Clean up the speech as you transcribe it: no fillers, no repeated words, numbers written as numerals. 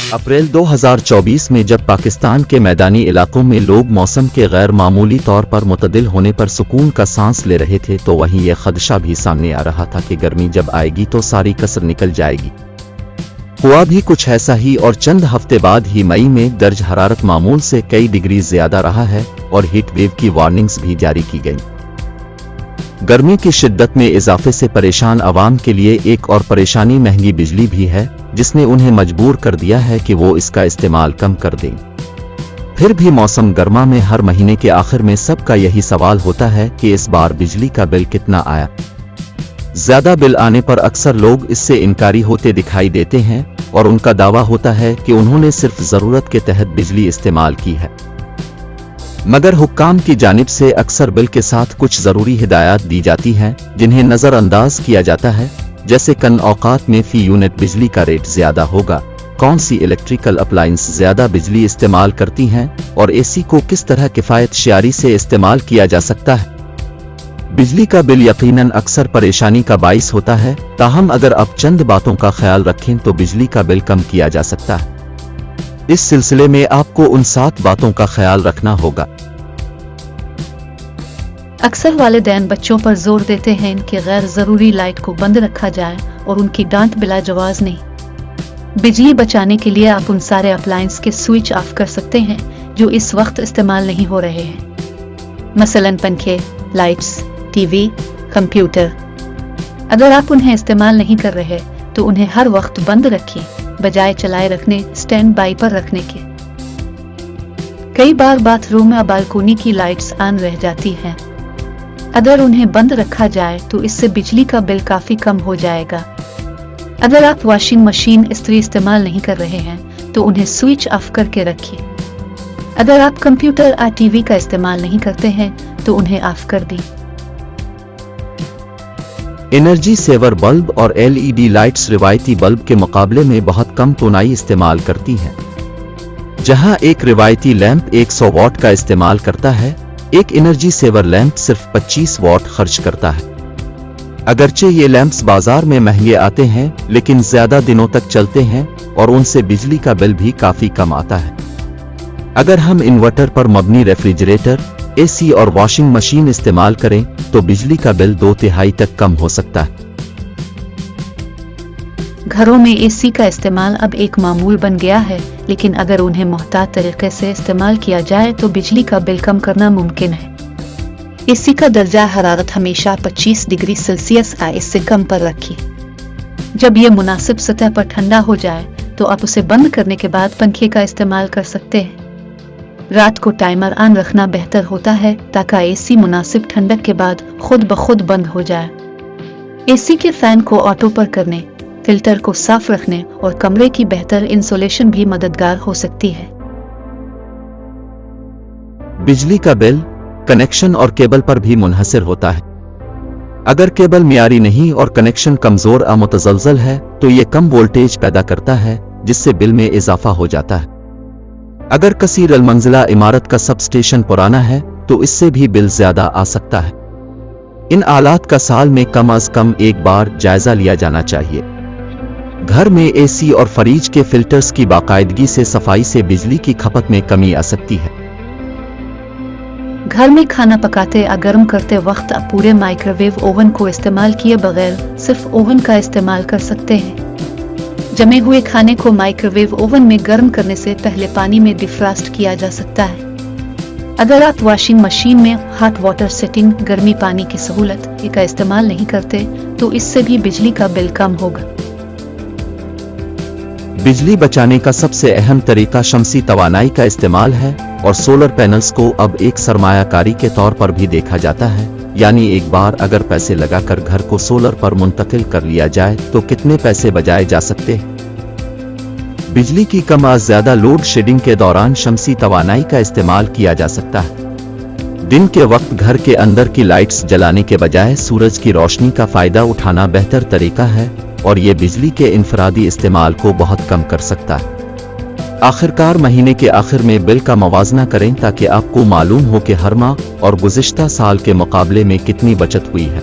अप्रैल 2024 में जब पाकिस्तान के मैदानी इलाकों में लोग मौसम के गैर मामूली तौर पर मुतदिल होने पर सुकून का सांस ले रहे थे, तो वहीं यह खदशा भी सामने आ रहा था कि गर्मी जब आएगी तो सारी कसर निकल जाएगी। हुआ भी कुछ ऐसा ही, और चंद हफ्ते बाद ही मई में दर्ज हरारत मामूल से कई डिग्री ज्यादा रहा है और हीट वेव की वार्निंग्स भी जारी की गई। गर्मी की शिद्दत में इजाफे से परेशान आवाम के लिए एक और परेशानी महंगी बिजली भी है, जिसने उन्हें मजबूर कर दिया है कि वो इसका इस्तेमाल कम कर दें। फिर भी मौसम गर्मा में हर महीने के आखिर में सबका यही सवाल होता है कि इस बार बिजली का बिल कितना आया। ज्यादा बिल आने पर अक्सर लोग इससे इनकारी होते दिखाई देते हैं और उनका दावा होता है कि उन्होंने सिर्फ जरूरत के तहत बिजली इस्तेमाल की है। मगर हुक्काम की जानिब से अक्सर बिल के साथ कुछ जरूरी हिदायत दी जाती हैं, जिन्हें नजरअंदाज किया जाता है, जैसे कन औकात में फी यूनिट बिजली का रेट ज्यादा होगा, कौन सी इलेक्ट्रिकल अप्लायंस ज्यादा बिजली इस्तेमाल करती हैं और एसी को किस तरह किफायत शेयारी से इस्तेमाल किया जा सकता है। बिजली का बिल यकीनन अक्सर परेशानी का बाइस होता है, ताहम अगर आप चंद बातों का ख्याल रखें तो बिजली का बिल कम किया जा सकता है। इस सिलसिले में आपको उन 7 बातों का ख्याल रखना होगा। अक्सर वालिदैन बच्चों पर जोर देते हैं कि गैर जरूरी लाइट को बंद रखा जाए और उनकी डांट बिला जवाज नहीं। बिजली बचाने के लिए आप उन सारे अप्लायंस के स्विच ऑफ कर सकते हैं जो इस वक्त इस्तेमाल नहीं हो रहे हैं, मसलन पंखे, लाइट्स, टीवी, कंप्यूटर। अगर आप उन्हें इस्तेमाल नहीं कर रहे तो उन्हें हर वक्त बंद रखिए, बजाय चलाए रखने स्टैंड बाई पर रखने के। कई बार बाथरूम या बालकोनी की लाइट्स ऑन रह जाती हैं। अगर उन्हें बंद रखा जाए तो इससे बिजली का बिल काफी कम हो जाएगा। अगर आप वॉशिंग मशीन इस्त्री इस्तेमाल नहीं कर रहे हैं तो उन्हें स्विच ऑफ करके रखिए। अगर आप कंप्यूटर या टीवी का इस्तेमाल नहीं करते हैं तो उन्हें ऑफ कर दें। एनर्जी सेवर बल्ब और एलईडी लाइट्स रिवायती बल्ब के मुकाबले में बहुत कम तोनाई इस्तेमाल करती हैं। जहां एक रिवायती लैंप 100 वॉट का इस्तेमाल करता है, एक एनर्जी सेवर लैंप सिर्फ 25 वॉट खर्च करता है। अगरचे ये लैंप्स बाजार में महंगे आते हैं, लेकिन ज्यादा दिनों तक चलते हैं और उनसे बिजली का बिल भी काफी कम आता है। अगर हम इन्वर्टर पर मबनी रेफ्रिजरेटर, एसी और वॉशिंग मशीन इस्तेमाल करें तो बिजली का बिल 2/3 तक कम हो सकता है। घरों में एसी का इस्तेमाल अब एक मामूल बन गया है, लेकिन अगर उन्हें मोहतात तरीके से इस्तेमाल किया जाए तो बिजली का बिल कम करना मुमकिन है। एसी का दर्जा हरारत हमेशा 25 डिग्री सेल्सियस या इससे कम पर रखिए। जब यह मुनासिब सतह पर ठंडा हो जाए तो आप उसे बंद करने के बाद पंखे का इस्तेमाल कर सकते हैं। रात को टाइमर ऑन रखना बेहतर होता है ताकि एसी मुनासिब ठंडक के बाद खुद ब खुद बंद हो जाए। एसी के फैन को ऑटो पर करने, फिल्टर को साफ रखने और कमरे की बेहतर इंसुलेशन भी मददगार हो सकती है। बिजली का बिल कनेक्शन और केबल पर भी मुनहसिर होता है। अगर केबल मियारी नहीं और कनेक्शन कमजोर या मुतजलजल है तो ये कम वोल्टेज पैदा करता है, जिससे बिल में इजाफा हो जाता है। अगर कसीर अलमंजिला इमारत का सबस्टेशन पुराना है तो इससे भी बिल ज्यादा आ सकता है। इन आलात का साल में कम अज कम एक बार जायजा लिया जाना चाहिए। घर में एसी और फ्रिज के फिल्टर्स की बाकायदगी से सफाई से बिजली की खपत में कमी आ सकती है। घर में खाना पकाते या गर्म करते वक्त आप पूरे माइक्रोवेव ओवन को इस्तेमाल किए बगैर सिर्फ ओवन का इस्तेमाल कर सकते हैं। जमे हुए खाने को माइक्रोवेव ओवन में गर्म करने से पहले पानी में डिफ्रॉस्ट किया जा सकता है। अगर आप वॉशिंग मशीन में हॉट वाटर सेटिंग गर्मी पानी की सहूलत का इस्तेमाल नहीं करते तो इससे भी बिजली का बिल कम होगा। बिजली बचाने का सबसे अहम तरीका शमसी तवानाई का इस्तेमाल है और सोलर पैनल्स को अब एक सरमायाकारी के तौर पर भी देखा जाता है। यानी एक बार अगर पैसे लगाकर घर को सोलर पर मुंतकिल कर लिया जाए तो कितने पैसे बचाए जा सकते हैं। बिजली की कम या ज्यादा लोड शेडिंग के दौरान शमसी तवानाई का इस्तेमाल किया जा सकता है। दिन के वक्त घर के अंदर की लाइट्स जलाने के बजाय सूरज की रोशनी का फायदा उठाना बेहतर तरीका है और ये बिजली के इनफरादी इस्तेमाल को बहुत कम कर सकता है। आखिरकार महीने के आखिर में बिल का मवाजना करें ताकि आपको मालूम हो कि हर माह और गुज़िश्ता साल के मुकाबले में कितनी बचत हुई है।